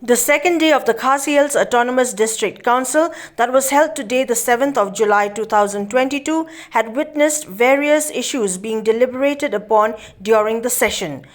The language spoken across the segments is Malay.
The second day of the Khasi's Autonomous District Council that was held today, the 7th of July 2022, had witnessed various issues being deliberated upon during the session.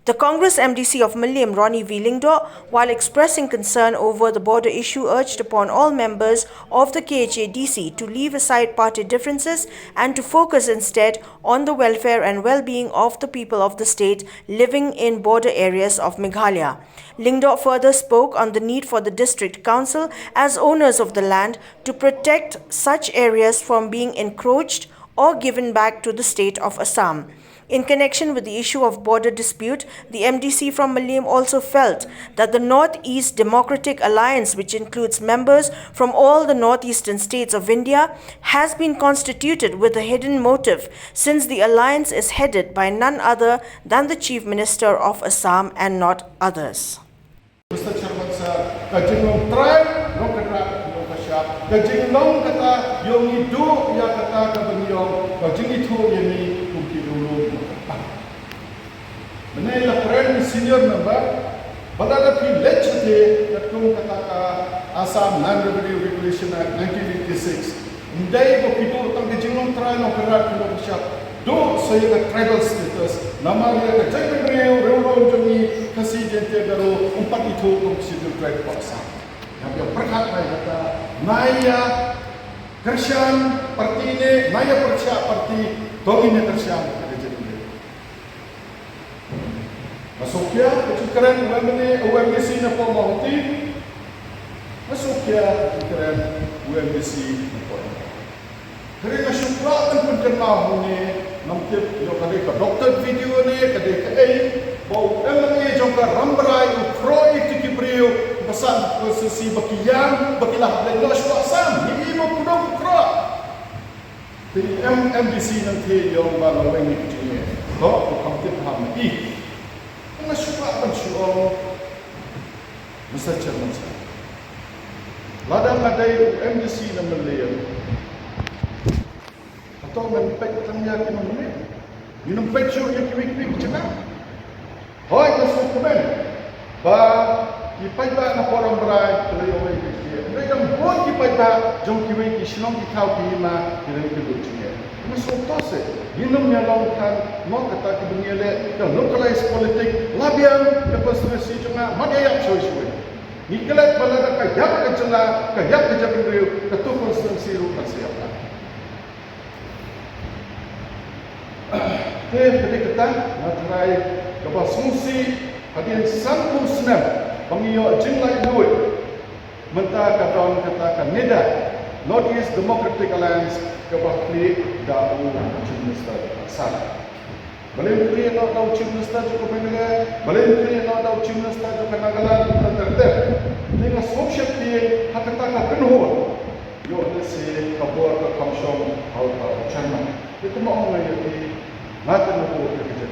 The Congress MDC of Mylliem, Ronnie V. Lingdo, while expressing concern over the border issue, urged upon all members of the KHADC to leave aside party differences and to focus instead on the welfare and well-being of the people of the state living in border areas of Meghalaya. Lingdo further spoke on the need for the district council as owners of the land to protect such areas from being encroached or given back to the state of Assam. In connection with the issue of border dispute, the MDC from Mylliem also felt that the North-East Democratic Alliance, which includes members from all the northeastern states of India, has been constituted with a hidden motive, since the alliance is headed by none other than the Chief Minister of Assam and not others. Mr. Chairman, sir, Shillong tribe, no kata, no kasya. Shillong kata, yung itu ya kata kabaniyong, itu yani Menai laporan senior member, pada pi legislate yatung kata Assam Land Revenue Regulation Act 1986. Indai ko pito tang Shillong tribe no kerat no kasya. Do saya ke tribal status, nama dia ke Jai Beriau, Reulong Jami, Khasi Jente Baru, empat itu konstitusi tribe Assam. Yang berkat saya kata, Naya Kersian parti ini, Naya Persia parti, Tongi Kersian. Masuk ya, kecikaran UMBC na po mahuti. Masuk ya, kecikaran UMBC na po. Kaya nga syukratan pendenah ni, namtip yung kadai ka doktor video ni, kadai ka bau MLA jong ka rambrai, ukroi tiki brio, basan posisi bakiyan, bakilah leno syuasan, hindi mo pudong ukro. Di MBC nanti yung balawang ni kecilnya. Kau kamtip hamdi. Nasyuka Shillong, Mr. Chairman, sir. Ladang adai MDC na Mylliem. Atau mempek tangya ki mamne. Minum pek syur ya ki wik cakap. Hoi masuk komen. Ba ki paiba na porang berai kelayo wei ki. Mereka bon ki paiba jong ki wik ki Shillong ki kau ki ma ki le ki buci. Masuk tose. Minum yang longkan, mau kata kebenaran, yang localized politik, labian konstitusi cuma mana yang shoy. Nikalat balada kayak kecela, kayak kejap beriu, ketu konstitusi rupa siapa. Tadi kata, natrai kapal sungsi, hadian sangku senam, pengiyo jinglai duit, mentah katakan nida, North-East Democratic Alliance kapal klik dah Chief Minister Assam. Balik klik nak tahu Chief Minister cukup pengen, balik klik nak tahu Chief Minister cukup nagalan terter. Dengan social dia hak kata penuh. Yo nasi kabur ke kamshong atau channel. Itu mau ngaji, nak nak buat kerja.